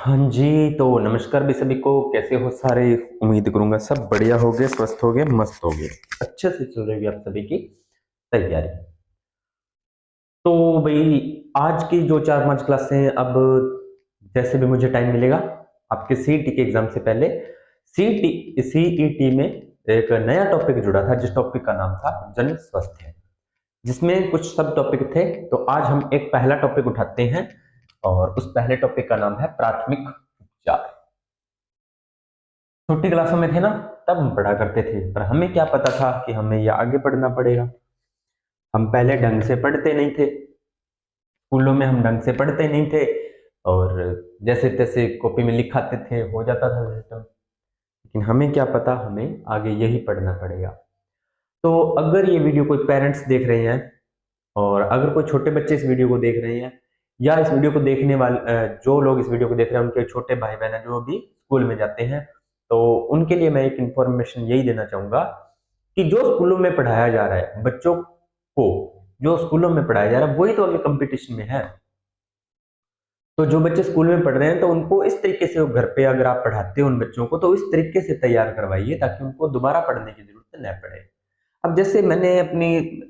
हाँ जी, तो नमस्कार भी सभी को। कैसे हो सारे? उम्मीद करूंगा सब बढ़िया हो गए, स्वस्थ हो गए, मस्त हो गए, अच्छे से चल रही है आप सभी की तैयारी। तो भाई, आज की जो 4-5 क्लासें, अब जैसे भी मुझे टाइम मिलेगा आपके सीईटी के एग्जाम से पहले, सीईटी में एक नया टॉपिक जुड़ा था जिस टॉपिक का नाम था जन स्वास्थ्य, जिसमें कुछ सब टॉपिक थे। तो आज हम एक पहला टॉपिक उठाते हैं और उस पहले टॉपिक का नाम है प्राथमिक उपचार। छोटी क्लासों में थे ना, तब हम पढ़ा करते थे, पर हमें क्या पता था कि हमें ये आगे पढ़ना पड़ेगा। हम पहले ढंग से पढ़ते नहीं थे, स्कूलों में हम ढंग से पढ़ते नहीं थे, और जैसे तैसे कॉपी में लिखाते थे, हो जाता था सिस्टम। लेकिन हमें क्या पता, हमें आगे यही पढ़ना पड़ेगा। तो अगर ये वीडियो कोई पेरेंट्स देख रहे हैं, और अगर कोई छोटे बच्चे इस वीडियो को देख रहे हैं, या इस वीडियो को देखने वाले जो लोग इस वीडियो को देख रहे हैं उनके छोटे भाई बहन हैं जो अभी स्कूल में जाते हैं, तो उनके लिए मैं एक इंफॉर्मेशन यही देना चाहूंगा कि जो स्कूलों में पढ़ाया जा रहा है बच्चों को, जो स्कूलों में पढ़ाया जा रहा है वही तो अभी कंपटीशन में है। तो जो बच्चे स्कूल में पढ़ रहे हैं, तो उनको इस तरीके से घर पे अगर आप पढ़ाते हो उन बच्चों को, तो इस तरीके से तैयार करवाइए ताकि उनको दोबारा पढ़ने की जरूरत न पड़े। अब जैसे मैंने अपनी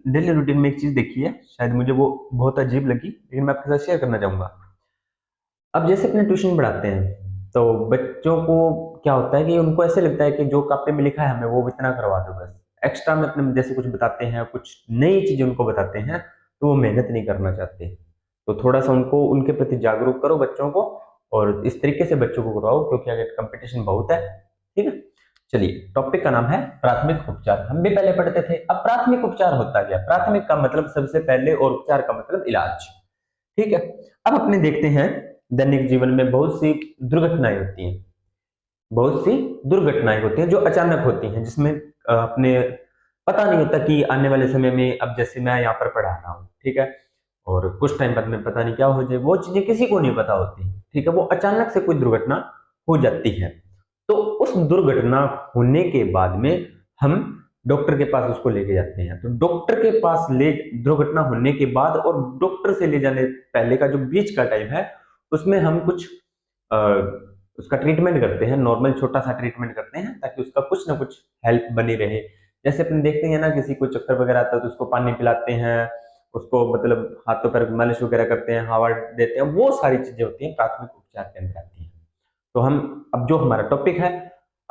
डेली रूटीन में एक चीज देखी है, शायद मुझे वो बहुत अजीब लगी, लेकिन मैं आपके साथ शेयर करना चाहूंगा। अब जैसे अपने ट्यूशन पढ़ाते हैं, तो बच्चों को क्या होता है कि उनको ऐसे लगता है कि जो कॉपी में लिखा है हमें वो इतना करवा दो बस। एक्स्ट्रा में अपने जैसे कुछ बताते हैं, कुछ नई चीजें उनको बताते हैं, तो वो मेहनत नहीं करना चाहते। तो थोड़ा सा उनको उनके प्रति जागरूक करो बच्चों को, और इस तरीके से बच्चों को करवाओ, क्योंकि आगे कंपटीशन बहुत है। ठीक है, चलिए, टॉपिक का नाम है प्राथमिक उपचार। हम भी पहले पढ़ते थे। अब प्राथमिक उपचार होता क्या? प्राथमिक का मतलब सबसे पहले, और उपचार का मतलब इलाज। ठीक है। अब अपने देखते हैं, दैनिक जीवन में बहुत सी दुर्घटनाएं होती हैं, बहुत सी दुर्घटनाएं होती हैं जो अचानक होती हैं, जिसमें अपने पता नहीं होता कि आने वाले समय में, अब जैसे मैं यहाँ पर पढ़ा रहा हूँ, ठीक है, और कुछ टाइम बाद में पता नहीं क्या हो जाए, वो चीजें किसी को नहीं पता होती। ठीक है, वो अचानक से कोई दुर्घटना हो जाती है। तो उस दुर्घटना होने के बाद में हम डॉक्टर के पास उसको लेके जाते हैं। तो डॉक्टर के पास ले दुर्घटना होने के बाद और डॉक्टर से ले जाने पहले का जो बीच का टाइम है, उसमें हम कुछ अ, उसका ट्रीटमेंट करते हैं, नॉर्मल छोटा सा ट्रीटमेंट करते हैं, ताकि उसका कुछ ना कुछ हेल्प बनी रहे। जैसे अपन देखते हैं ना, किसी को चक्कर वगैरह आता है तो उसको पानी पिलाते हैं, उसको मतलब हाथों पैर की मालिश वगैरह करते हैं, हवा देते हैं, वो सारी चीजें होती हैं प्राथमिक उपचार के अंदर आती हैं। तो हम, अब जो हमारा टॉपिक है,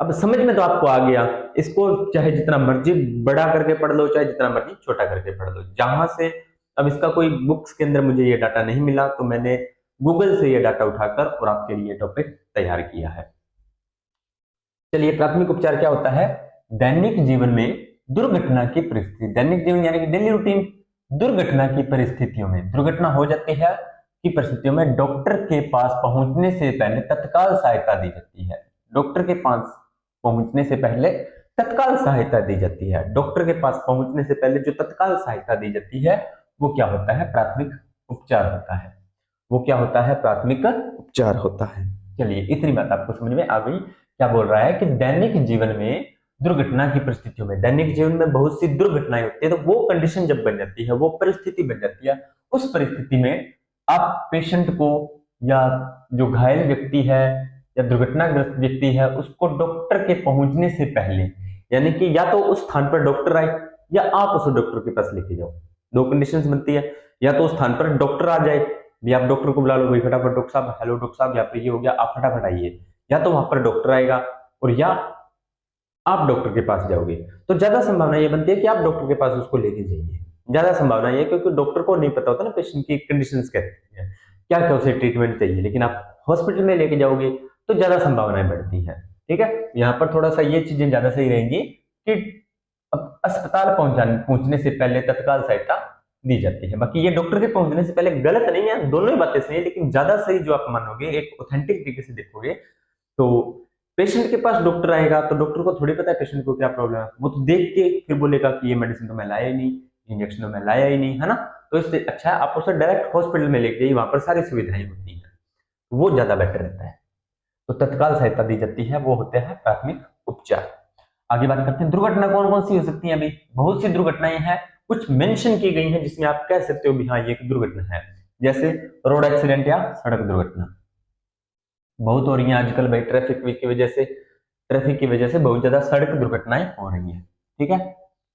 अब समझ में तो आपको आ गया। इसको चाहे जितना मर्जी बड़ा करके पढ़ लो, चाहे जितना मर्जी छोटा करके पढ़ लो, जहां से, अब इसका कोई बुक्स के अंदर मुझे ये डाटा नहीं मिला, तो मैंने गूगल से ये डाटा उठाकर और आपके लिए टॉपिक तैयार किया है। चलिए, प्राथमिक उपचार क्या होता है? दैनिक जीवन में दुर्घटना की परिस्थिति, दैनिक जीवन यानी कि डेली रूटीन, दुर्घटना की परिस्थितियों में, दुर्घटना हो जाती है की परिस्थितियों में डॉक्टर के पास पहुंचने से पहले तत्काल सहायता दी जाती है। डॉक्टर के पास पहुंचने से पहले तत्काल सहायता दी जाती है। डॉक्टर के पास पहुंचने से पहले जो तत्काल सहायता दी जाती है, वो क्या होता है? प्राथमिक उपचार होता है। वो क्या होता है? प्राथमिक उपचार होता है। चलिए, इतनी बात आपको समझ में आ गई। क्या बोल रहा है कि दैनिक जीवन में दुर्घटना की परिस्थितियों में, दैनिक जीवन में बहुत सी दुर्घटनाएं होती है, तो वो कंडीशन जब बन जाती है, वो परिस्थिति बन जाती है, उस परिस्थिति में आप पेशेंट को, या जो घायल व्यक्ति है या दुर्घटनाग्रस्त व्यक्ति है, उसको डॉक्टर के पहुंचने से पहले, यानी कि या तो उस स्थान पर डॉक्टर आए या आप उसे डॉक्टर के पास लेके जाओ। दो कंडीशंस बनती है, या तो उस स्थान पर डॉक्टर आ जाए, भी आप डॉक्टर को बुला लो, भाई फटाफट डॉक्टर साहब, हेलो डॉक्टर साहब, यहाँ पे ये हो गया, आप फटाफट आइए। या तो वहां पर डॉक्टर आएगा, और या आप डॉक्टर के पास जाओगे। तो ज्यादा संभावना ये बनती है कि आप डॉक्टर के पास उसको लेके जाइए। ज्यादा संभावना ये, क्योंकि डॉक्टर को नहीं पता होता ना पेशेंट की कंडीशंस कैसी है, क्या क्या उसे ट्रीटमेंट चाहिए, लेकिन आप हॉस्पिटल में लेके जाओगे तो ज्यादा संभावनाएं बढ़ती हैं। ठीक है, यहाँ पर थोड़ा सा ये चीजें ज्यादा सही रहेंगी कि अब अस्पताल पहुंचने से पहले तत्काल सहायता दी जाती है। बाकी ये डॉक्टर के पहुंचने से पहले गलत नहीं है, दोनों ही बातें सही है, लेकिन ज्यादा सही जो आप मानोगे, एक ऑथेंटिक तरीके से देखोगे, तो पेशेंट के पास डॉक्टर आएगा तो डॉक्टर को थोड़ी पता है पेशेंट को क्या प्रॉब्लम है, वो तो देख के फिर बोलेगा कि ये मेडिसिन तो मैं लाया ही नहीं, इंजेक्शन तो मैं लाया ही नहीं, है ना। तो इससे अच्छा है आप उसे डायरेक्ट हॉस्पिटल में लेके जाइए, वहां पर सारी सुविधाएं होती हैं, वो ज्यादा बेटर रहता है। तो तत्काल सहायता दी जाती है, वो होते हैं प्राथमिक उपचार। आगे बात करते हैं, दुर्घटना कौन कौन सी हो सकती है? अभी बहुत सी दुर्घटनाएं हैं, कुछ मेंशन की गई हैं जिसमें आप कह सकते हो भी हाँ ये एक दुर्घटना है। जैसे रोड एक्सीडेंट या सड़क दुर्घटना, बहुत हो रही है आजकल भाई, ट्रैफिक की वजह से बहुत ज्यादा सड़क दुर्घटनाएं हो रही है। ठीक है,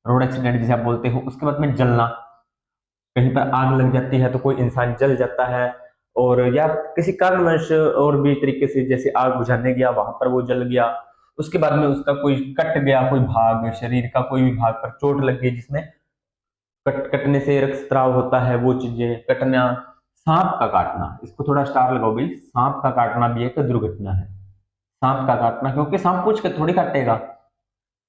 रोड एक्सीडेंट जिसे आप बोलते हो। उसके बाद में जलना, कहीं पर आग लग जाती है तो कोई इंसान जल जाता है, और या किसी कारणवश और भी तरीके से, जैसे आग बुझाने गया वहां पर वो जल गया, उसके बाद में उसका कोई कट गया, कोई भाग शरीर का कोई भी भाग पर चोट लग गई, जिसमें कटने से रक्तस्राव होता है, वो चीजें कटना। सांप का काटना, इसको थोड़ा स्टार लगाओ भाई, सांप का काटना भी एक दुर्घटना है। सांप का काटना, क्योंकि सांप पूछ के थोड़ी काटेगा,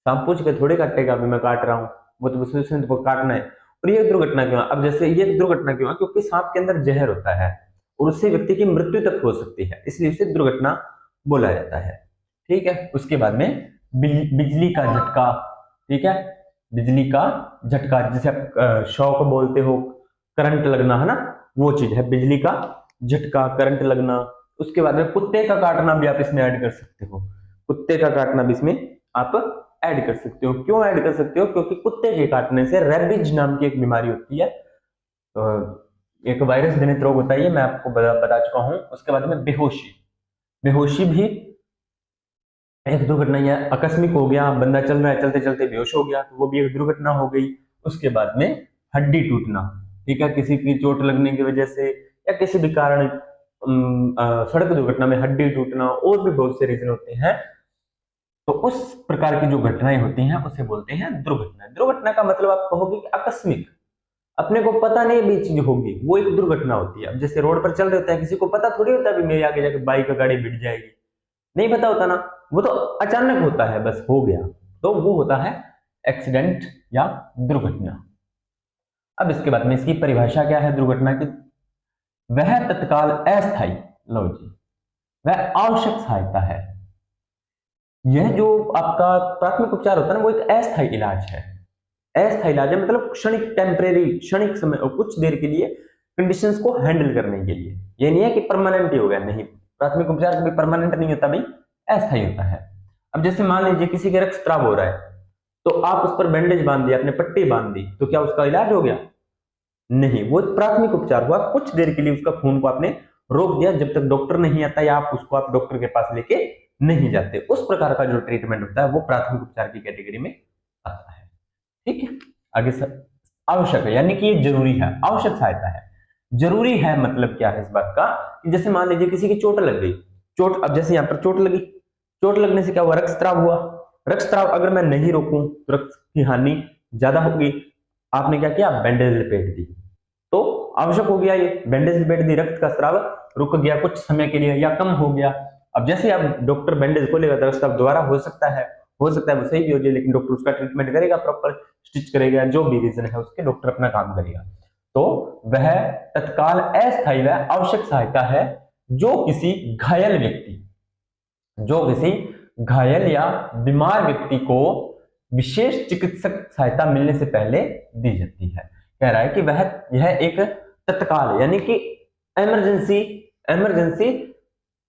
सांप पूछ के थोड़ी काटेगा भी मैं काट रहा हूँ, वो तो उसने तो काटना है। और ये दुर्घटना क्यों है? अब जैसे ये दुर्घटना क्यों है? क्योंकि सांप के अंदर जहर होता है और उससे व्यक्ति की मृत्यु तक हो सकती है, इसलिए उसे दुर्घटना बोला जाता है। ठीक है, उसके बाद में बिजली का झटका। ठीक है, बिजली का झटका जिसे आप शॉक बोलते हो, करंट लगना है ना, वो चीज है बिजली का झटका, करंट लगना। उसके बाद में कुत्ते का काटना भी आप इसमें ऐड कर सकते हो, कुत्ते का काटना भी इसमें आप ऐड कर सकते हो। क्यों ऐड कर सकते हो? क्योंकि कुत्ते के काटने से रेबीज नाम की एक बीमारी होती है, तो एक वायरस जनित रोग होता है, ये मैं आपको बता चुका हूं। उसके बाद में बेहोशी, बेहोशी भी एक दुर्घटना है, आकस्मिक हो गया, बंदा चल रहा है, चलते चलते बेहोश हो गया, तो वो भी एक दुर्घटना हो गई। उसके बाद में हड्डी टूटना, ठीक है, किसी की चोट लगने की वजह से या किसी भी कारण सड़क दुर्घटना में हड्डी टूटना, और भी बहुत से रीजन होते हैं। तो उस प्रकार की जो घटनाएं होती हैं उसे बोलते हैं दुर्घटना। दुर्घटना का मतलब आप कहोगे कि आकस्मिक, अपने को पता नहीं भी चीज होगी, वो एक दुर्घटना होती है। अब जैसे रोड पर चल रहे होते हैं, किसी को पता थोड़ी होता है भी मेरे आगे जाके बाइक का गाड़ी भिड़ जाएगी, नहीं पता होता ना, वो तो अचानक होता है, बस हो गया, तो वो होता है एक्सीडेंट या दुर्घटना। अब इसके बाद में इसकी परिभाषा क्या है दुर्घटना की? वह तत्काल अस्थायी, लो जी, वह आवश्यक सहायता है। यह जो आपका प्राथमिक उपचार होता है ना, वो एक अस्थायी इलाज है। अस्थायी इलाज है मतलब क्षणिक, टेम्परेरी, क्षणिक समय और कुछ देर के लिए कंडीशंस को हैंडल करने के लिए। ये नहीं है कि परमानेंट ही हो गया, नहीं, प्राथमिक उपचार कभी परमानेंट नहीं होता भाई, अस्थायी होता है। अब जैसे मान लीजिए किसी के रक्तस्राव हो रहा है, तो आप उस पर बैंडेज बांध दिया, आपने पट्टी बांध दी, तो क्या उसका इलाज हो गया? नहीं, वो प्राथमिक उपचार हुआ, कुछ देर के लिए उसका खून को आपने रोक दिया, जब तक डॉक्टर नहीं आता या आप डॉक्टर के पास लेके नहीं जाते। उस प्रकार का जो ट्रीटमेंट होता है वो प्राथमिक उपचार की कैटेगरी में आता है। ठीक है, आगे सर, आवश्यक है यानी कि ये जरूरी है, आवश्यक सहायता है। जरूरी है मतलब क्या है इस बात का कि जैसे मान लीजिए किसी की चोट लग गई, चोट, अब जैसे यहाँ पर चोट लगी, चोट लगने से क्या हुआ? रक्तस्राव हुआ। रक्तस्राव अगर मैं नहीं रोकूं तो रक्त की हानि ज्यादा होगी। आपने क्या किया? बैंडेज लपेट दी, तो आवश्यक हो गया, ये बैंडेज लपेट दी, रक्त का स्राव रुक गया कुछ समय के लिए या कम हो गया। अब जैसे आप डॉक्टर बैंडेज खोलेगा तो रक्तस्राव दोबारा हो सकता है, हो सकता है वो सही भी हो जाए, लेकिन डॉक्टर उसका ट्रीटमेंट करेगा, प्रॉपर स्टिच करेगा, जो भी रीजन है उसके डॉक्टर अपना काम करेगा। तो वह तत्काल अस्थायी व आवश्यक सहायता है जो किसी घायल व्यक्ति, जो किसी घायल या बीमार व्यक्ति को विशेष चिकित्सक सहायता मिलने से पहले दी जाती है। कह रहा है कि वह, यह एक तत्काल यानी कि इमरजेंसी, इमरजेंसी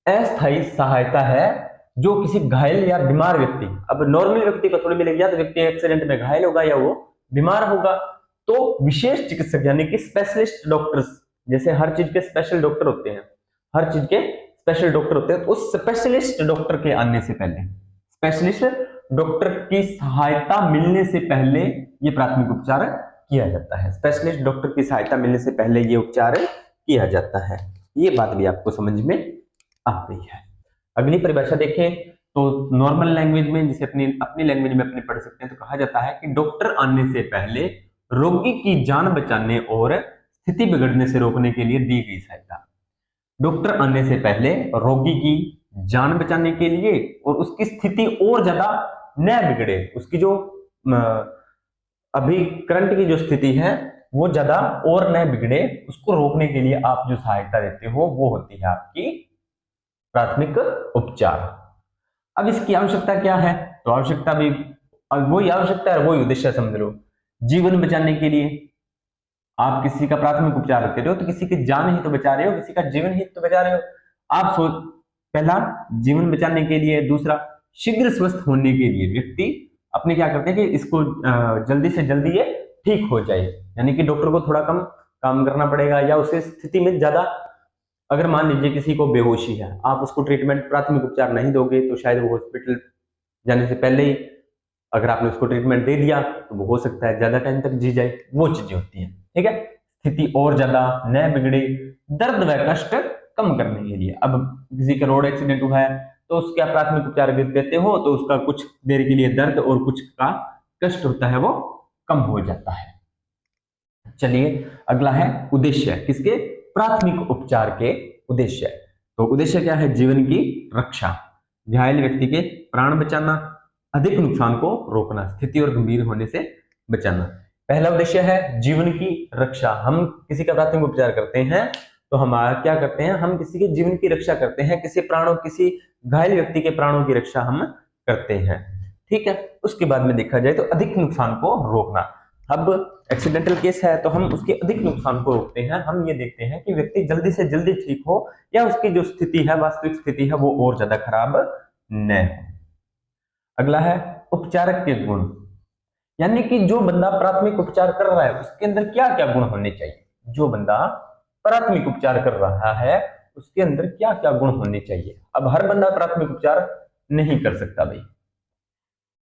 अस्थायी सहायता है जो किसी घायल या बीमार व्यक्ति, अब नॉर्मल व्यक्ति को थोड़ी मिलेगी, या तो व्यक्ति एक्सीडेंट में घायल होगा या वो बीमार होगा, तो विशेष चिकित्सक यानी कि स्पेशलिस्ट डॉक्टर्स, जैसे हर चीज के स्पेशल डॉक्टर होते हैं, हर चीज के स्पेशल डॉक्टर होते हैं, तो उस स्पेशलिस्ट डॉक्टर के आने से पहले, स्पेशलिस्ट डॉक्टर की सहायता मिलने से पहले ये प्राथमिक उपचार किया जाता है। स्पेशलिस्ट डॉक्टर की सहायता मिलने से पहले ये उपचार किया जाता है। ये बात भी आपको समझ में आ गई है। अगली परिभाषा देखें तो नॉर्मल लैंग्वेज में, जिसे अपनी अपनी लैंग्वेज में अपने पढ़ सकते हैं, तो कहा जाता है कि डॉक्टर आने से पहले रोगी की जान बचाने और स्थिति बिगड़ने से रोकने के लिए दी गई सहायता। डॉक्टर आने से पहले रोगी की जान बचाने के लिए और उसकी स्थिति और ज्यादा न बिगड़े, उसकी जो अभी करंट की जो स्थिति है वो ज्यादा और न बिगड़े, उसको रोकने के लिए आप जो सहायता देते हो वो होती है आपकी प्राथमिक उपचार। अब इसकी आवश्यकता क्या है? तो आवश्यकता भी वही आवश्यकता है, वही उद्देश्य समझ लो। जीवन बचाने के लिए आप किसी का प्राथमिक उपचार कर रहे हो तो किसी की जान ही तो बचा रहे हो, किसी का जीवन ही तो बचा रहे हो। आप सोच, पहला जीवन बचाने के लिए, दूसरा शीघ्र स्वस्थ होने के लिए व्यक्ति अपने क्या करते हैं कि इसको जल्दी से जल्दी ये ठीक हो जाए, यानी कि डॉक्टर को थोड़ा कम काम करना पड़ेगा या उसे स्थिति में ज्यादा अगर मान लीजिए किसी को बेहोशी है, आप उसको ट्रीटमेंट प्राथमिक उपचार नहीं दोगे तो शायद वो हॉस्पिटल जाने से पहले ही अगर आपने उसको ट्रीटमेंट दे दिया तो वो हो सकता है ज्यादा टाइम तक जी जाए। वो चीजें होती हैं, ठीक है। स्थिति और ज्यादा न बिगड़े, दर्द व कष्ट कम करने के लिए। अब किसी का रोड एक्सीडेंट हुआ है तो उसका प्राथमिक उपचार देते हो तो उसका कुछ देर के लिए दर्द और कुछ का कष्ट होता है वो कम हो जाता है। चलिए अगला है उद्देश्य, किसके? प्राथमिक उपचार के उद्देश्य। तो उद्देश्य क्या है? जीवन की रक्षा, घायल व्यक्ति के प्राण बचाना, अधिक नुकसान को रोकना, स्थिति और गंभीर होने से बचाना। पहला उद्देश्य है जीवन की रक्षा। हम किसी का प्राथमिक उपचार करते हैं तो हमारा क्या करते हैं? हम किसी के जीवन की रक्षा करते हैं, किसी घायल व्यक्ति के प्राणों की रक्षा हम करते हैं, ठीक है। उसके बाद में देखा जाए तो अधिक नुकसान को रोकना। अब एक्सीडेंटल केस है तो हम उसके अधिक नुकसान को रोकते हैं। हम ये देखते हैं कि व्यक्ति जल्दी से जल्दी ठीक हो या उसकी जो स्थिति है, वास्तविक स्थिति है, वो और ज्यादा खराब न हो। अगला है उपचारक के गुण, यानी कि जो बंदा प्राथमिक उपचार कर रहा है उसके अंदर क्या क्या गुण होने चाहिए। जो बंदा प्राथमिक उपचार कर रहा है उसके अंदर क्या क्या गुण होने चाहिए। अब हर बंदा प्राथमिक उपचार नहीं कर सकता भाई,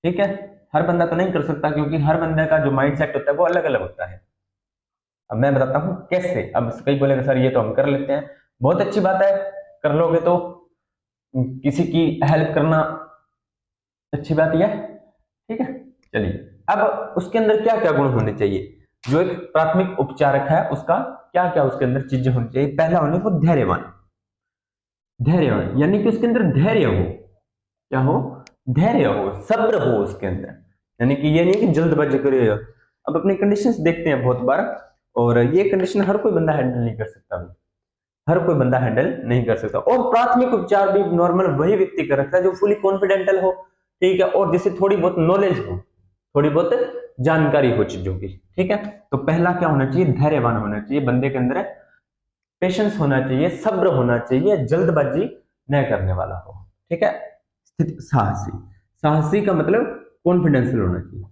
ठीक है। हर बंदा तो नहीं कर सकता क्योंकि हर बंदे का जो माइंड सेट होता है वो अलग अलग होता है। अब मैं बताता हूँ कैसे। अब कई बोलेंगे सर ये तो हम कर लेते हैं, बहुत अच्छी बात है, कर लोगे तो किसी की हेल्प करना अच्छी बात ही है, ठीक है। चलिए अब उसके अंदर क्या क्या गुण होने चाहिए। जो एक प्राथमिक उपचारक है उसका क्या क्या उसके अंदर चीजें होनी चाहिए। पहला होने को धैर्यवान, धैर्यवान यानी कि उसके अंदर धैर्य हो। क्या हो? धैर्य हो, सब्र हो उसके अंदर, यानी कि ये नहीं कि जल्दबाजी करे। अब अपनी कंडीशंस देखते हैं बहुत बार, और ये कंडीशन हर कोई बंदा हैंडल नहीं कर सकता भाई, हर कोई बंदा हैंडल नहीं कर सकता। और प्राथमिक उपचार भी नॉर्मल वही व्यक्ति कर सकता है जो फुली कॉन्फिडेंटल हो, ठीक है, और जिसे थोड़ी बहुत नॉलेज हो, थोड़ी बहुत जानकारी हो चीजों की, ठीक है। तो पहला क्या होना चाहिए? धैर्यवान होना चाहिए बंदे के अंदर, पेशेंस होना चाहिए, सब्र होना चाहिए, जल्दबाजी न करने वाला हो, ठीक है। साहसी, साहसी का मतलब कॉन्फिडेंशियल होना चाहिए।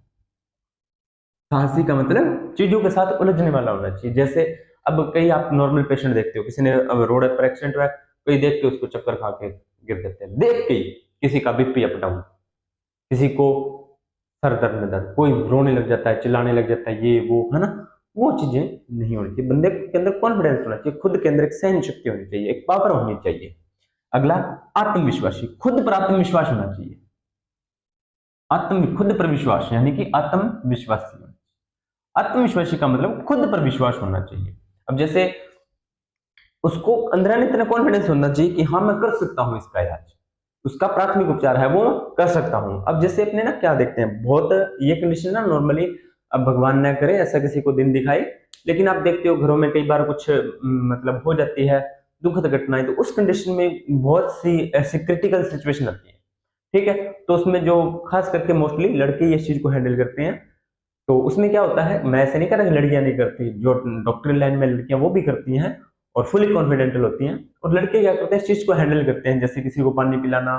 साहसी का मतलब चीजों के साथ उलझने वाला होना चाहिए। जैसे अब कई आप नॉर्मल पेशेंट देखते हो, किसी ने अब रोड पर एक्सीडेंट हुआ, कोई देख के उसको चक्कर खा के गिर देते हैं, देख के ही किसी का बीपी अप डाउन, किसी को सर दर्द में दर्द, कोई रोने लग जाता है, चिल्लाने लग जाता है, ये वो है ना। वो चीजें नहीं होनी चाहिए। बंदे के अंदर कॉन्फिडेंस होना चाहिए, खुद के अंदर एक सहन शक्ति होनी चाहिए, एक पावर होनी चाहिए। अगला आत्मविश्वासी, खुद पर आत्मविश्वास होना चाहिए। खुद पर विश्वास यानी कि आत्मविश्वासी। आत्मविश्वासी का मतलब खुद पर विश्वास होना चाहिए। अब जैसे उसको अंदर इतना कॉन्फिडेंस होना चाहिए कि हाँ मैं कर सकता हूँ इसका इलाज, उसका प्राथमिक उपचार है वो कर सकता हूँ। अब जैसे अपने ना क्या देखते हैं, बहुत ये कंडीशन ना नॉर्मली, अब भगवान न करे ऐसा किसी को दिन दिखाई, लेकिन आप देखते हो घरों में कई बार कुछ मतलब हो जाती है दुखद घटनाएं, तो उस कंडीशन में बहुत सी ऐसी क्रिटिकल सिचुएशन आती है, ठीक है। तो उसमें जो खास करके मोस्टली लड़के इस चीज को हैंडल करते हैं। तो उसमें क्या होता है, मैं ऐसे नहीं कह रहा कि लड़कियां नहीं करती, जो डॉक्टरी लाइन में लड़कियां वो भी करती हैं और फुली कॉन्फिडेंटल होती हैं। और लड़के क्या करते हैं, इस चीज को हैंडल करते हैं, जैसे किसी को पानी पिलाना,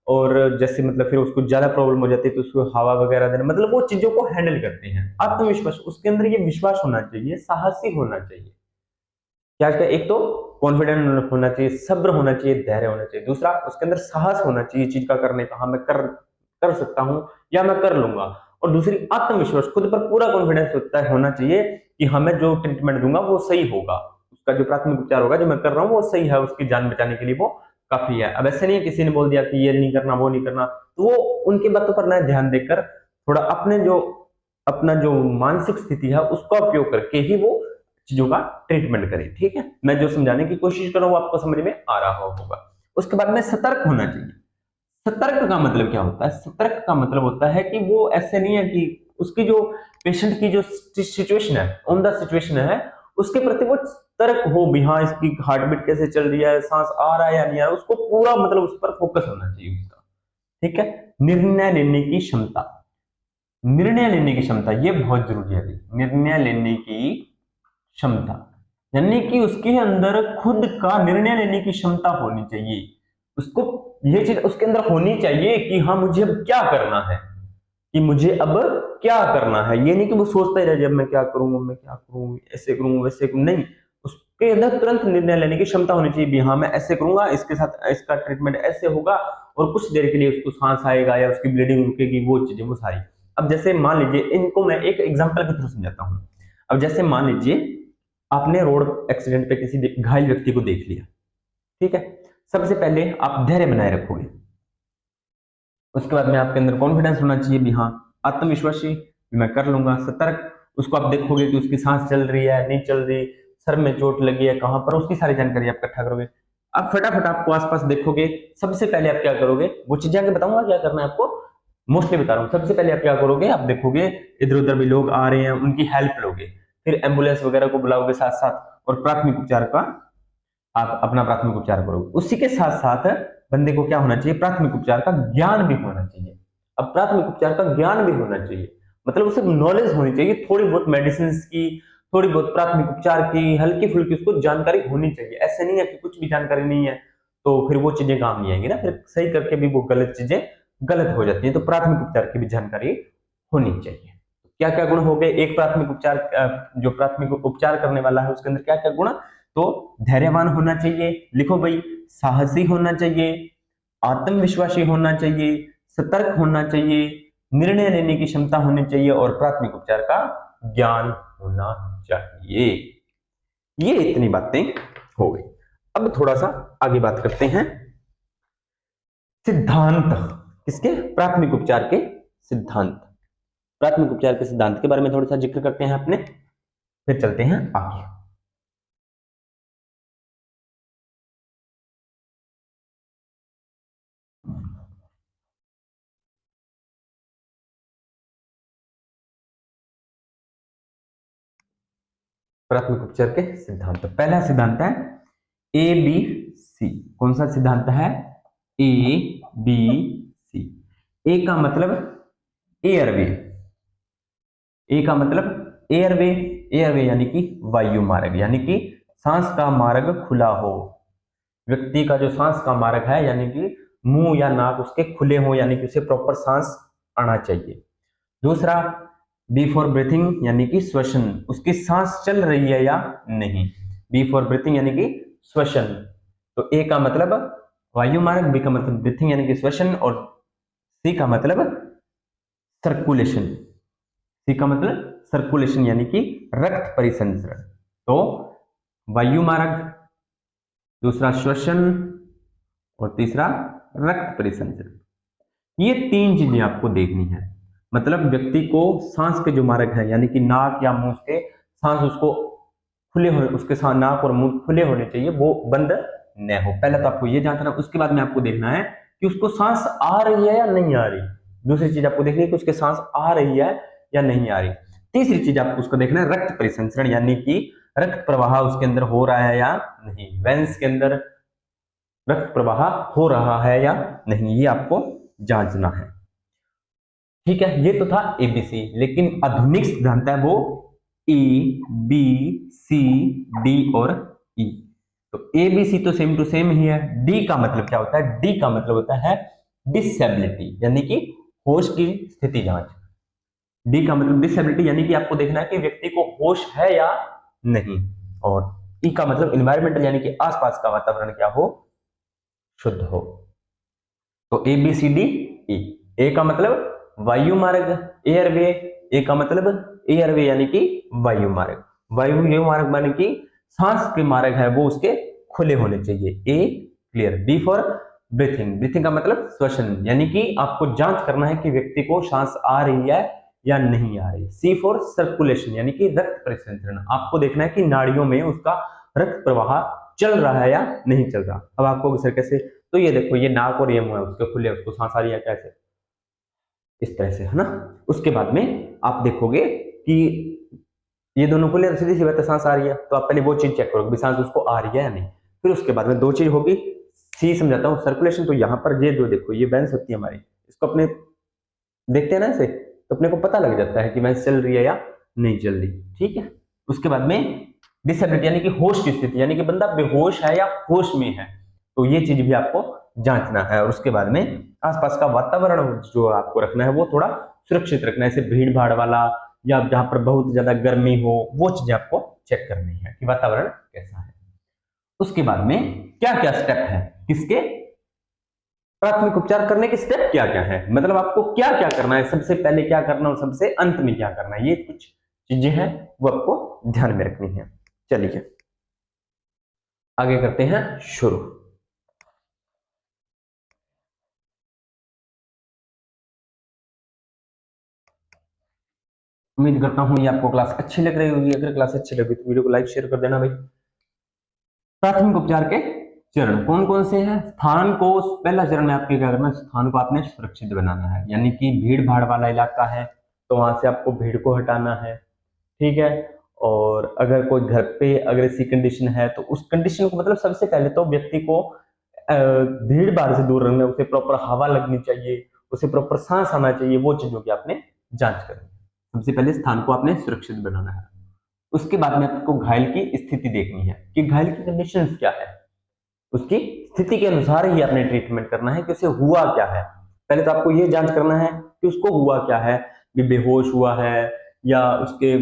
और जैसे मतलब फिर उसको ज्यादा प्रॉब्लम हो जाती है तो उसको हवा वगैरह देना, मतलब वो चीजों को हैंडल करते हैं। आत्मविश्वास, उसके अंदर ये विश्वास होना चाहिए, साहसी होना चाहिए। क्या क्या? एक तो कॉन्फिडेंट होना चाहिए, सब्र होना चाहिए, धैर्य होना चाहिए। दूसरा उसके अंदर साहस होना चाहिए चीज का करने का, हाँ मैं कर कर सकता हूँ या मैं कर लूंगा। और दूसरी आत्मविश्वास, खुद पर पूरा कॉन्फिडेंस होना चाहिए कि हाँ मैं जो ट्रीटमेंट दूंगा वो सही होगा, उसका जो प्राथमिक उपचार होगा जो मैं कर रहा हूँ वो सही है, उसकी जान बचाने के लिए वो काफी है। अब ऐसे नहीं है किसी ने बोल दिया कि ये नहीं करना वो नहीं करना, तो वो उनकी बातों पर ना ध्यान देकर थोड़ा अपना जो मानसिक स्थिति है उसका उपयोग करके ही वो चीजों का ट्रीटमेंट करें, ठीक है। मैं जो समझाने की कोशिश कर रहा हूँ आपको समझ में आ रहा होगा। उसके बाद में सतर्क होना चाहिए। सतर्क का मतलब क्या होता है? सतर्क का मतलब होता है कि वो ऐसे नहीं है कि उसकी जो पेशेंट की जो सिचुएशन है, ऑन द सिचुएशन है, उसके प्रति वो सतर्क हो भी, हाँ इसकी हार्ट बीट कैसे चल रही है, सांस आ रहा है या नहीं आ रहा है, उसको पूरा मतलब उस पर फोकस होना चाहिए उसका, ठीक है। निर्णय लेने की क्षमता, निर्णय लेने की क्षमता ये बहुत जरूरी है। निर्णय लेने की क्षमता यानी कि उसके अंदर खुद का निर्णय लेने की क्षमता होनी चाहिए। उसको ये चीज उसके अंदर होनी चाहिए कि हाँ मुझे अब क्या करना है, कि मुझे अब क्या करना है। ये नहीं कि वो सोचता ही रहे जब मैं क्या करूं, ऐसे करूं वैसे करूं, नहीं। उसके उसके अंदर तुरंत निर्णय लेने की क्षमता होनी चाहिए भी हाँ मैं ऐसे करूंगा, इसके साथ इसका ट्रीटमेंट ऐसे होगा, और कुछ देर के लिए उसको सांस आएगा या उसकी ब्लीडिंग रुकेगी, वो चीजें वो सारी। अब जैसे मान लीजिए, इनको मैं एक एग्जांपल के थ्रू समझाता हूँ। अब जैसे मान लीजिए आपने रोड एक्सीडेंट पे किसी घायल व्यक्ति को देख लिया, ठीक है। सबसे पहले आप धैर्य बनाए रखोगे, उसके बाद में आपके अंदर कॉन्फिडेंस होना चाहिए भी हाँ आत्मविश्वासी, मैं कर लूंगा। सतर्क, उसको आप देखोगे कि उसकी सांस चल रही है नहीं चल रही, सर में चोट लगी है कहां पर, उसकी सारी जानकारी आप इकट्ठा करोगे। आप फटाफट आपको आसपास देखोगे, सबसे पहले आप क्या करोगे, वो चीजें आगे बताऊंगा क्या करना है आपको, मोस्टली बता रहा हूँ। सबसे पहले आप क्या करोगे, आप देखोगे इधर उधर भी लोग आ रहे हैं, उनकी हेल्प लोगे, फिर एम्बुलेंस वगैरह को बुलाओगे साथ साथ, और प्राथमिक उपचार का आप अपना प्राथमिक उपचार करोगे। उसी के साथ साथ बंदे को क्या होना चाहिए, प्राथमिक उपचार का ज्ञान भी होना चाहिए। अब प्राथमिक उपचार का ज्ञान भी होना चाहिए मतलब उसे नॉलेज होनी चाहिए, थोड़ी बहुत मेडिसिन की, थोड़ी बहुत प्राथमिक उपचार की, हल्की फुल्की उसको जानकारी होनी चाहिए। ऐसे नहीं है कि कुछ भी जानकारी नहीं है तो फिर वो चीजें काम नहीं आएंगी ना, फिर सही करके भी वो गलत चीजें गलत हो जाती है। तो प्राथमिक उपचार की भी जानकारी होनी चाहिए। क्या क्या गुण हो गए, एक प्राथमिक उपचार जो प्राथमिक उपचार करने वाला है उसके अंदर क्या क्या गुण, तो धैर्यवान होना चाहिए, लिखो भाई, साहसी होना चाहिए, आत्मविश्वासी होना चाहिए, सतर्क होना चाहिए, निर्णय लेने की क्षमता होनी चाहिए, और प्राथमिक उपचार का ज्ञान होना चाहिए। ये इतनी बातें हो गई। अब थोड़ा सा आगे बात करते हैं सिद्धांत, किसके, प्राथमिक उपचार के सिद्धांत। प्राथमिक उपचार के सिद्धांत के बारे में थोड़ा सा जिक्र करते हैं अपने, फिर चलते हैं आगे। प्राथमिक उपचार के सिद्धांत, पहला सिद्धांत है ए बी सी। कौन सा सिद्धांत है, ए बी सी। ए का मतलब एयरवे, ए का मतलब एयरवे, एयरवे यानी कि वायु मार्ग, यानी कि सांस का मार्ग खुला हो, व्यक्ति का जो सांस का मार्ग है यानी कि मुंह या नाक उसके खुले हो, यानी कि उसे प्रॉपर सांस आना चाहिए। दूसरा, बी फॉर ब्रीथिंग यानी कि श्वसन, उसकी सांस चल रही है या नहीं, बी फॉर ब्रीथिंग यानी कि श्वसन। तो ए का मतलब वायु मार्ग, बी का मतलब ब्रीथिंग यानी कि श्वसन, और सी का मतलब सर्कुलेशन, सी का मतलब सर्कुलेशन यानी कि रक्त परिसंचरण। तो वायु मार्ग, दूसरा श्वसन, और तीसरा रक्त परिसंचरण। ये तीन चीजें आपको देखनी है। मतलब व्यक्ति को सांस के जो मार्ग है यानी कि नाक या मुंह के सांस उसको खुले हो, उसके साथ नाक और मुंह खुले होने चाहिए, वो बंद न हो। पहले तो आपको ये जानना है, उसके बाद में आपको देखना है कि उसको सांस आ रही है या नहीं आ रही। दूसरी चीज आपको देखनी है कि उसके सांस आ रही है या नहीं आ रही। तीसरी चीज आपको उसको देखना है रक्त परिसंचरण, यानी कि रक्त प्रवाह उसके अंदर हो रहा है या नहीं, वेंस के अंदर रक्त प्रवाह हो रहा है या नहीं, ये आपको जांचना है। ठीक है, ये तो था एबीसी, लेकिन आधुनिक सिद्धांत है वो ए बी सी डी और ई। तो ए बी सी तो सेम टू सेम ही है। डी का मतलब क्या होता है, डी का मतलब होता है डिसेबिलिटी, यानी कि होश की स्थिति जांच। डी का मतलब डिसेबिलिटी यानी कि आपको देखना है कि व्यक्ति को होश है या नहीं। और ई का मतलब इन्वायरमेंटल यानी कि आसपास का वातावरण क्या हो, शुद्ध हो। तो A B C D E. ए का मतलब वायु मार्ग, एयरवे, ए का मतलब एयरवे यानी कि वायु मार्ग, वायु मार्ग माने कि सांस के मार्ग है वो उसके खुले होने चाहिए। A clear. B for breathing, breathing का मतलब श्वसन, यानी कि आपको जांच करना है कि व्यक्ति को सांस आ रही है या नहीं आ रही। सी फॉर सर्कुलेशन यानी कि रक्त परिसंचरण, आपको देखना है कि नाड़ियों में उसका रक्त प्रवाह चल रहा है या नहीं चल रहा। अब आपको सर कैसे, तो ये देखो ये नाक और ये मुंह है उसके खुले, उसको सांस आ रही है कैसे, इस तरह से, है ना। उसके बाद में आप देखोगे कि ये दोनों खुले, सीधी सी बात है सांस आ रही है, तो आप पहले वो चीज चेक करोगे सांस उसको आ रही है या नहीं। फिर उसके बाद में दो चीज होगी, सी समझाता हूँ सर्कुलेशन। तो यहाँ पर ये जो देखो ये वेंस होती है हमारी, इसको अपने देखते हैं ना ऐसे, तो अपने को पता लग जाता है कि वेंस चल रही है या नहीं चल रही। ठीक है, उसके बाद में डिसेबिलिटी यानी कि होश की स्थिति, यानी कि बंदा बेहोश है या होश में है, तो ये चीज भी आपको जांचना है। और उसके बाद में आसपास का वातावरण जो आपको रखना है वो थोड़ा सुरक्षित रखना है, जैसे भीड़ भाड़ वाला या जहां पर बहुत ज्यादा गर्मी हो, वो चीजें आपको चेक करनी है कि वातावरण कैसा है। उसके बाद में क्या क्या स्टेप है, किसके प्राथमिक उपचार करने के स्टेप क्या क्या है, मतलब आपको क्या क्या करना है, सबसे पहले क्या करना है और सबसे अंत में क्या करना है, ये कुछ चीजें हैं वो आपको ध्यान में रखनी है। चलिए आगे करते हैं शुरू। उम्मीद करता हूं ये आपको क्लास अच्छी लग रही होगी। अगर क्लास अच्छी लगी तो वीडियो को लाइक शेयर कर देना भाई। प्राथमिक उपचार के चरण कौन कौन से हैं? स्थान को, पहला चरण में आपके क्या करना है, स्थान को आपने सुरक्षित बनाना है, यानी कि भीड़ भाड़ वाला इलाका है तो वहां से आपको भीड़ को हटाना है, ठीक है। और अगर कोई घर पे अगर ऐसी कंडीशन है तो उस कंडीशन को, मतलब सबसे पहले तो व्यक्ति को भीड़ भाड़ से दूर रहना, उसे प्रॉपर हवा लगनी चाहिए, उसे प्रॉपर सांस आना चाहिए, वो चीजों की आपने जांच करनी है। सबसे पहले स्थान को आपने सुरक्षित बनाना है। उसके बाद में आपको घायल की स्थिति देखनी है कि घायल की कंडीशंस क्या है, उसकी स्थिति के अनुसार ही आपने ट्रीटमेंट करना है कि उसे हुआ क्या है। पहले तो आपको ये जांच करना है कि उसको हुआ क्या है, कि बेहोश हुआ है या उसके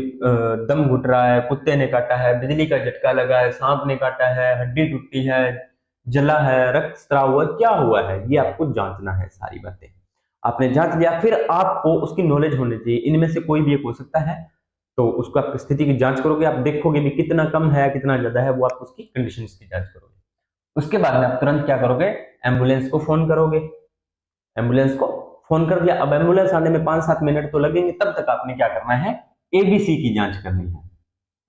दम घुट रहा है, कुत्ते ने काटा है, बिजली का झटका लगा है, सांप ने काटा है, हड्डी टूटी है, जला है, रक्त स्राव हुआ, क्या हुआ है, ये आपको जांचना है। सारी बातें आपने जांच लिया, फिर आपको उसकी नॉलेज होनी चाहिए, इनमें से कोई भी एक हो सकता है। तो उसको आप स्थिति की जांच करोगे, आप देखोगे भी कितना कम है कितना ज्यादा है, वो आप उसकी कंडीशन की जांच करोगे। उसके बाद में आप तुरंत क्या करोगे, एम्बुलेंस को फोन करोगे। एम्बुलेंस को फोन कर दिया, अब एम्बुलेंस आने में 5-7 मिनट तो लगेंगे, तब तक आपने क्या करना है, एबीसी की जांच करनी है।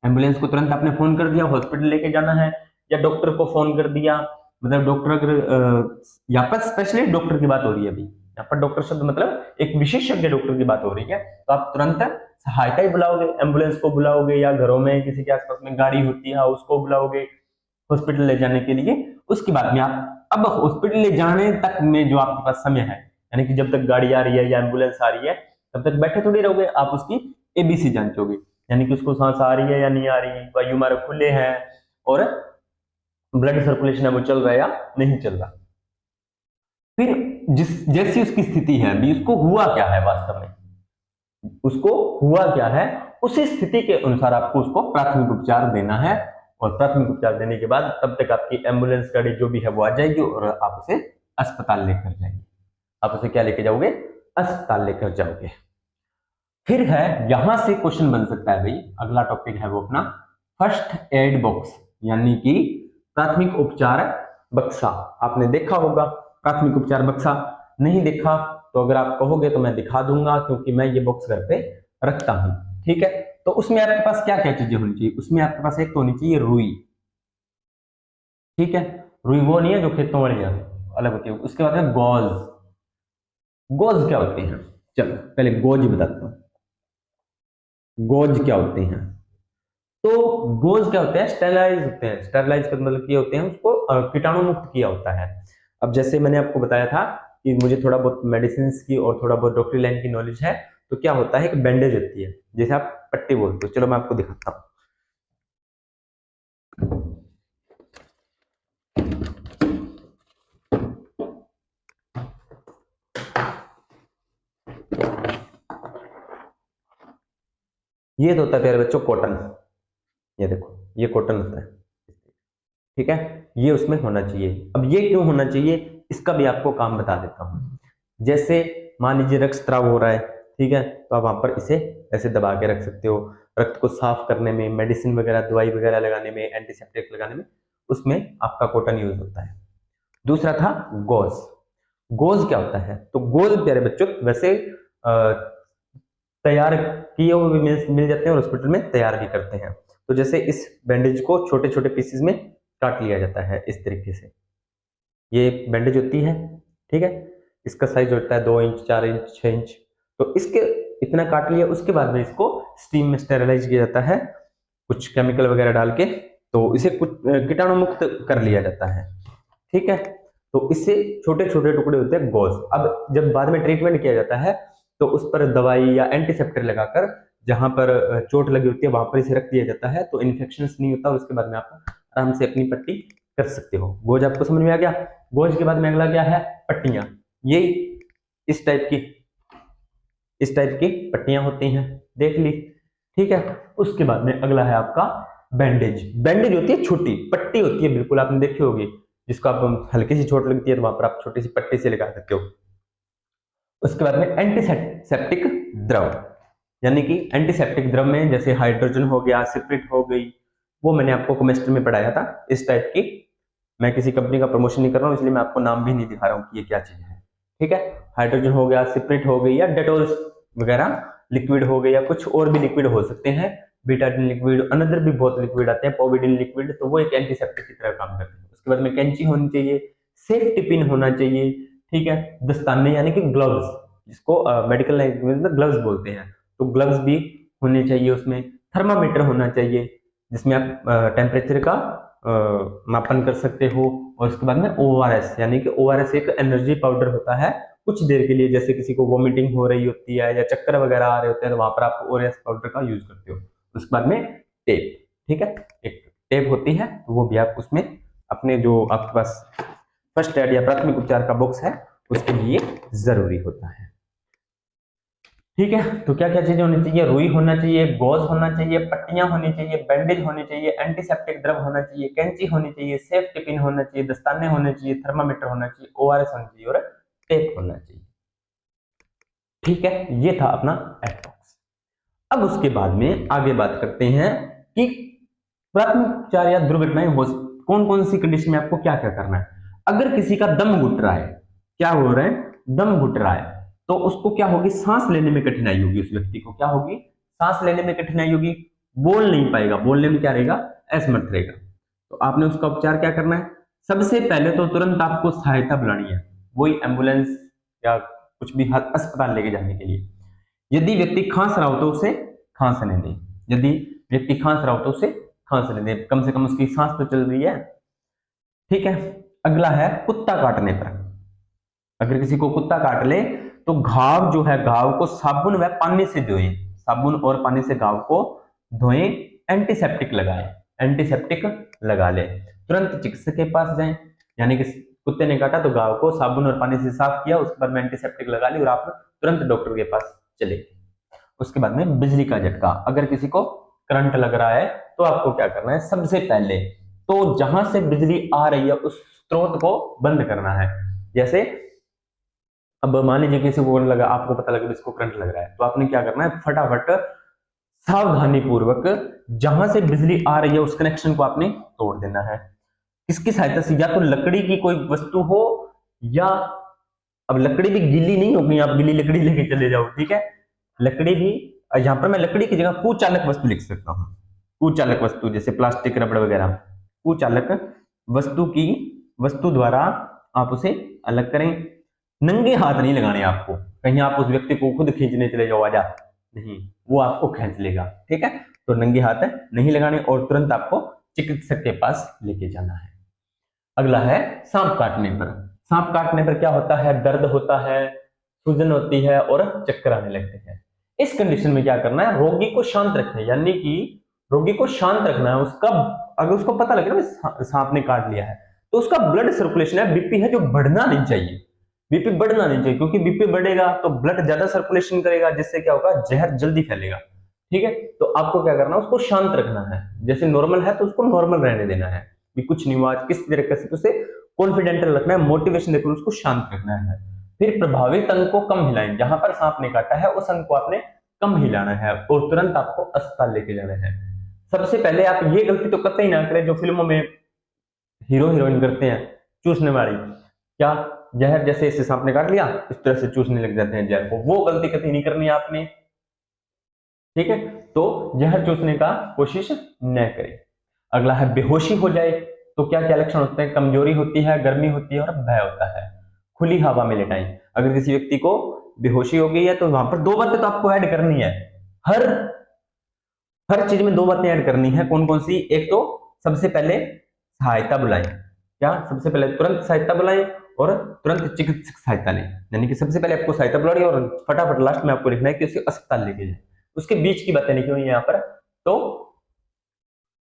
एम्बुलेंस को तुरंत आपने फोन कर दिया, हॉस्पिटल लेके जाना है, या डॉक्टर को फोन कर दिया, मतलब डॉक्टर अगर यहाँ पर स्पेशलिस्ट डॉक्टर की बात हो रही है अभी, यहाँ पर डॉक्टर शब्द मतलब एक विशेषज्ञ डॉक्टर की बात हो रही है, तो आप तुरंत सहायता ही बुलाओगे, एम्बुलेंस को बुलाओगे, या घरों में किसी के आसपास में गाड़ी होती है उसको बुलाओगे हॉस्पिटल ले जाने के लिए। उसके बाद में आप अब हॉस्पिटल ले जाने तक में जो आपके पास समय है, यानी कि जब तक गाड़ी आ रही है या एम्बुलेंस आ रही है तब तक बैठे थोड़ी रहोगे, आप उसकी एबीसी जांचोगे, यानी कि उसको सांस आ रही है या नहीं आ रही, वायु मार्ग खुले हैं और ब्लड सर्कुलेशन है वो चल रहा है या नहीं चल रहा। फिर जिस जैसी उसकी स्थिति है अभी, उसको हुआ क्या है वास्तव में, उसको हुआ क्या है, उसी स्थिति के अनुसार आपको उसको प्राथमिक उपचार देना है। और प्राथमिक उपचार देने के बाद तब तक आपकी एम्बुलेंस गाड़ी जो भी है वो आ जाएगी और आप उसे अस्पताल लेकर जाएंगे। आप उसे क्या लेके जाओगे, अस्पताल लेकर जाओगे। फिर है यहां से क्वेश्चन बन सकता है भाई, अगला टॉपिक है वो अपना फर्स्ट एड बॉक्स, यानी कि प्राथमिक उपचार बक्सा। आपने देखा होगा प्राथमिक उपचार बक्सा, नहीं देखा तो अगर आप कहोगे तो मैं दिखा दूंगा, क्योंकि मैं ये बॉक्स घर पे रखता हूं, ठीक है। तो उसमें आपके पास क्या क्या चीजें होनी चाहिए, उसमें आपके पास एक तो होनी चाहिए रुई, ठीक है। रुई वो नहीं है जो खेतों वाली है, अलग होती है। उसके बाद है गौज। गौज क्या होती है, चलो पहले गोज बताता हूँ। गोज क्या होते हैं, तो गोज क्या होते हैं, स्टेरलाइज होते हैं। स्टेरलाइज का मतलब ये होते हैं उसको कीटाणु मुक्त किया होता है। अब जैसे मैंने आपको बताया था कि मुझे थोड़ा बहुत मेडिसिन की और थोड़ा बहुत डॉक्टरी लाइन की नॉलेज है, तो क्या होता है, एक बैंडेज होती है जैसे आप पट्टी बोलते हो, चलो मैं आपको दिखाता हूँ। ये तो होता है प्यारे बच्चों कॉटन, ये देखो ये कॉटन होता है, ठीक है। ये उसमें होना चाहिए। अब ये क्यों होना चाहिए, इसका भी आपको काम बता देता हूँ। जैसे मान लीजिए रक्त स्राव हो रहा है, ठीक है, तो आप वहां पर इसे ऐसे दबा के रख सकते हो। रक्त को साफ करने में, मेडिसिन वगैरह दवाई वगैरह लगाने में, एंटीसेप्टिक लगाने में, उसमें आपका कॉटन यूज होता है। दूसरा था गॉज। गॉज क्या होता है, तो गॉज प्यारे बच्चों वैसे तैयार किए हुए भी मिल जाते हैं और हॉस्पिटल में तैयार भी करते हैं। तो जैसे इस बैंडेज को छोटे छोटे पीसेस में काट लिया जाता है इस तरीके से, ये बैंडेज होती है, ठीक है। इसका साइज होता है 2 इंच, 4 इंच, 6 इंच। तो इसके इतना काट लिया, उसके बाद में इसको स्टीम में स्टेरलाइज किया जाता है कुछ केमिकल वगैरह डाल के, तो इसे कुछ कीटाणु मुक्त कर लिया जाता है, ठीक है। तो इससे छोटे छोटे टुकड़े होते हैं गॉज। अब जब बाद में ट्रीटमेंट किया जाता है तो उस पर दवाई या एंटीसेप्टिक लगाकर जहां पर चोट लगी होती है वहां पर इसे रख दिया जाता है, तो इन्फेक्शन नहीं होता। उसके बाद में आप आराम से अपनी पट्टी कर सकते हो। गोज आपको समझ में आ गया। गोज के बाद में अगला क्या है, पट्टियां। ये इस टाइप की पट्टियां होती हैं, देख ली, ठीक है। उसके बाद में अगला है आपका बैंडेज। बैंडेज होती है छोटी पट्टी होती है, बिल्कुल आपने देखी होगी, जिसको आप हल्की सी चोट लगती है तो वहां पर आप छोटी सी पट्टी से लगा सकते हो। उसके बाद में एंटीसेप्टिक द्रव, यानी कि एंटीसेप्टिक द्रव में जैसे हाइड्रोजन हो गया, सिप्रिट हो गई, वो मैंने आपको केमिस्ट्री में पढ़ाया था इस टाइप की। मैं किसी कंपनी का प्रमोशन नहीं कर रहा हूँ, इसलिए मैं आपको नाम भी नहीं दिखा रहा हूँ कि ये क्या चीज है, ठीक है। हाइड्रोजन हो गया, सिप्रिट हो गई, या डेटोल्स वगैरह लिक्विड हो गए, या कुछ और भी लिक्विड हो सकते हैं, बीटाडिन लिक्विड, अनदर भी बहुत लिक्विड आते हैं, पोविडिन लिक्विड, तो वो एक एंटीसेप्टिक की तरह काम करते हैं। उसके बाद में कैंची होनी चाहिए, सेफ्टी पिन होना चाहिए, ठीक है, दस्ताने यानी कि ग्लव्स, जिसको मेडिकल लैंग्वेज में ग्लव्स बोलते हैं, तो ग्लव्स भी होने चाहिए उसमें। थर्मामीटर होना चाहिए जिसमें आप टेम्परेचर का मापन कर सकते हो। और उसके बाद में ओआरएस, यानी कि ओआरएस एक एनर्जी पाउडर होता है कुछ देर के लिए, जैसे किसी को वॉमिटिंग हो रही होती है या चक्कर वगैरह आ रहे होते हैं तो वहां पर आप ओआरएस पाउडर का यूज करते हो। उसके बाद में टेप, ठीक है, एक टेप होती है, तो वो भी आप उसमें अपने जो आपके पास फर्स्ट एड या प्राथमिक उपचार का बॉक्स है उसके लिए जरूरी होता है, ठीक है। तो क्या क्या चीजें होनी चाहिए, रुई होना चाहिए, गॉज होना चाहिए, पट्टियां होनी चाहिए, बैंडेज होनी चाहिए, एंटीसेप्टिक द्रव होना चाहिए, कैंची होनी चाहिए, सेफ्टी पिन होना चाहिए, दस्ताने होने चाहिए, थर्मामीटर होना चाहिए, ओआरएस होना चाहिए और टेप होना चाहिए, ठीक है। ये था अपना एडबॉक्स। अब उसके बाद में आगे बात करते हैं कि प्राथमिक उपचार या दुर्घटनाएं हो कौन कौन सी कंडीशन में आपको क्या क्या करना है। अगर किसी का दम घुट रहा है, क्या हो रहा है, दम घुट रहा है, तो उसको क्या होगी, सांस लेने में कठिनाई होगी, उस व्यक्ति को क्या होगी, सांस लेने में कठिनाई होगी, बोल नहीं पाएगा, बोलने में क्या रहेगा, असमर्थ रहेगा। तो आपने उसका उपचार क्या करना है, सबसे पहले तो तुरंत आपको सहायता बुलानी है, वही एम्बुलेंस या कुछ भी अस्पताल लेके जाने के लिए। यदि व्यक्ति खांस रहा हो तो उसे खांसने दें, यदि व्यक्ति खांस रहा हो तो उसे खांसने दें, कम से कम उसकी सांस तो चल रही है, ठीक है। अगला है कुत्ता काटने पर, अगर किसी को कुत्ता काट ले तो घाव जो है, घाव को साबुन व पानी से धोएं, साबुन और पानी से घाव को धोएं, एंटीसेप्टिक लगाएं, एंटीसेप्टिक लगा ले, तुरंत चिकित्सक के पास जाएं, यानी कि कुत्ते ने काटा तो घाव को साबुन और पानी से साफ किया, उसके बाद में एंटीसेप्टिक लगा ली और आप तुरंत डॉक्टर के पास चले। उसके बाद में बिजली का झटका, अगर किसी को करंट लग रहा है तो आपको क्या करना है, सबसे पहले तो जहां से बिजली आ रही है उस स्रोत को बंद करना है। जैसे अब मान लीजिए किसी को लगा, आपको पता लगा इसको करंट लग रहा है, तो आपने क्या करना है, फटाफट सावधानी पूर्वक जहां से बिजली आ रही है उस कनेक्शन को आपने तोड़ देना है। किसकी सहायता से, या तो लकड़ी की कोई वस्तु हो, या अब लकड़ी भी गीली नहीं होगी, आप गीली लकड़ी लेके चले जाओ, ठीक है, लकड़ी भी, यहां पर मैं लकड़ी की जगह कुचालक वस्तु लिख सकता हूं, कुचालक वस्तु जैसे प्लास्टिक, रबड़ वगैरह, कुचालक वस्तु की वस्तु द्वारा आप उसे अलग करें। नंगे हाथ नहीं लगाने आपको, कहीं आप उस व्यक्ति को खुद खींचने चले जाओ, आजा, नहीं, वो आपको खींच लेगा, ठीक है। तो नंगे हाथ नहीं लगाने और तुरंत आपको चिकित्सक के पास लेके जाना है। अगला है सांप काटने पर, सांप काटने पर क्या होता है, दर्द होता है, सूजन होती है और चक्कर आने लगते हैं। इस कंडीशन में क्या करना है, रोगी को शांत रखना है, यानी कि रोगी को शांत रखना है। उसका अगर उसको पता लगे ना सांप ने काट लिया है तो उसका ब्लड सर्कुलेशन है, बीपी है जो बढ़ना नहीं चाहिए, बीपी बढ़ना नहीं चाहिए, क्योंकि बीपी बढ़ेगा तो ब्लड ज्यादा सर्कुलेशन करेगा, जिससे क्या होगा, जहर जल्दी फैलेगा, ठीक है। तो आपको क्या करना है, उसको शांत रखना है, जैसे नॉर्मल है तो उसको नॉर्मल रहने देना है, भी कुछ नहीं हुआ, किस तरीके से उसे कॉन्फिडेंटल रखना है, मोटिवेशन देकर उसको शांत रखना है। फिर प्रभावित अंग को कम हिलाएं, जहां पर सांप ने काटा है उस अंग को आपने कम हिलाना है और तुरंत आपको अस्पताल लेके जाना है। सबसे पहले आप ये गलती तो कतई ना करें जो फिल्मों में हीरो हीरोइन करते हैं, चूसने वाली, क्या जहर जैसे इसे सांप ने काट लिया इस तरह से चूसने लग जाते हैं जहर को, वो गलती कतई नहीं करनी है आपने, ठीक है। तो जहर चूसने का कोशिश न करें। अगला है बेहोशी हो जाए तो क्या क्या लक्षण होते हैं, कमजोरी होती है, गर्मी होती है और भय होता है। खुली हवा में लेटाएं, अगर किसी व्यक्ति को बेहोशी हो गई है तो वहां पर दो बातें तो आपको ऐड करनी है, हर हर चीज में दो बातें ऐड करनी है, कौन कौन सी, एक तो सबसे पहले सहायता बुलाएं, क्या सबसे पहले तुरंत सहायता बुलाएं और तुरंत चिकित्सक सहायता लें, यानी कि सबसे पहले आपको सहायता बुलानी और फटाफट लास्ट में आपको लिखना है कि उसे अस्पताल लेके जाए। उसके बीच की बातें लिखी हुई है यहाँ पर, तो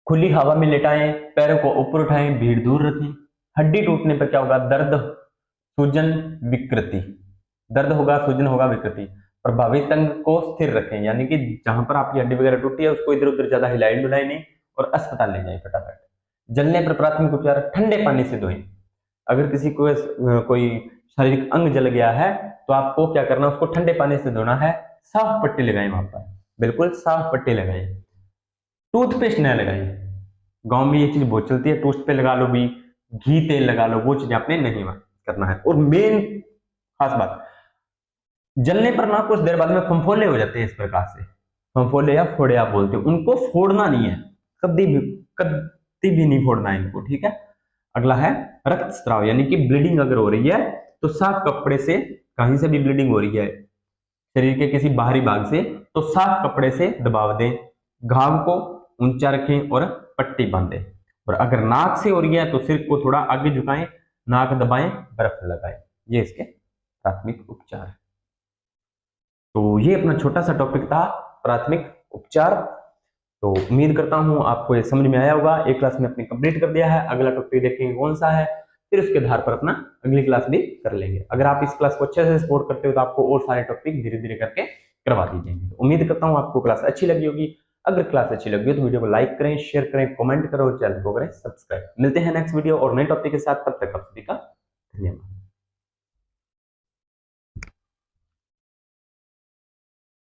खुली हवा में लेटाएं, पैरों को ऊपर उठाएं, भीड़ दूर रखें। हड्डी टूटने पर क्या होगा, दर्द, सूजन, विकृति, दर्द होगा, सूजन होगा, विकृति। प्रभावित अंग को स्थिर रखें, यानी कि जहां पर आपकी हड्डी वगैरह टूटी है उसको इधर उधर ज्यादा हिलाई डुलाई नहीं और अस्पताल ले जाएं फटाफट। जलने पर प्राथमिक उपचार, ठंडे पानी से धोएं। अगर किसी को कोई शारीरिक अंग जल गया है तो आपको क्या करना है, उसको ठंडे पानी से धोना है, साफ पट्टी लगाएं वहां पर, बिल्कुल साफ पट्टी लगाएं। टूथपेस्ट न लगाएं, गांव में ये चीज बहुत चलती है, टूथ पे लगा लो भी, घी तेल लगा लो, वो चीज आपने नहीं करना है। और मेन खास बात, जलने पर ना कुछ देर बाद में फंफोले हो जाते हैं इस प्रकार से, फंफोले या फोड़े आप बोलते हो, उनको फोड़ना नहीं है, कभी भी नहीं फोड़ना है इनको, ठीक है। अगला है रक्तस्राव, यानी कि ब्लीडिंग अगर हो रही है तो साफ कपड़े से, कहीं से भी ब्लीडिंग हो रही है शरीर के किसी बाहरी भाग से, तो साफ कपड़े से दबाव दें, घाव को ऊंचा रखें और पट्टी बांधें। और अगर नाक से हो रही है तो सिर को थोड़ा आगे झुकाएं, नाक दबाएं, बर्फ लगाएं। ये इसके प्राथमिक उपचार है। तो ये अपना छोटा सा टॉपिक था, प्राथमिक उपचार। तो उम्मीद करता हूं आपको ये समझ में आया होगा। एक क्लास में अपने कंप्लीट कर दिया है, अगला टॉपिक देखेंगे कौन सा है, फिर उसके आधार पर अपना अगली क्लास भी कर लेंगे। अगर आप इस क्लास को अच्छे से सपोर्ट करते हो तो आपको और सारे टॉपिक धीरे धीरे करके करवा दी जाएंगे। तो उम्मीद करता हूँ आपको क्लास अच्छी लगी होगी। अगर क्लास अच्छी लगी हो तो वीडियो को लाइक करें, शेयर करें, कमेंट करें और चैनल को करें सब्सक्राइब। मिलते हैं नेक्स्ट वीडियो और नए टॉपिक के साथ, तब तक आप सभी का धन्यवाद।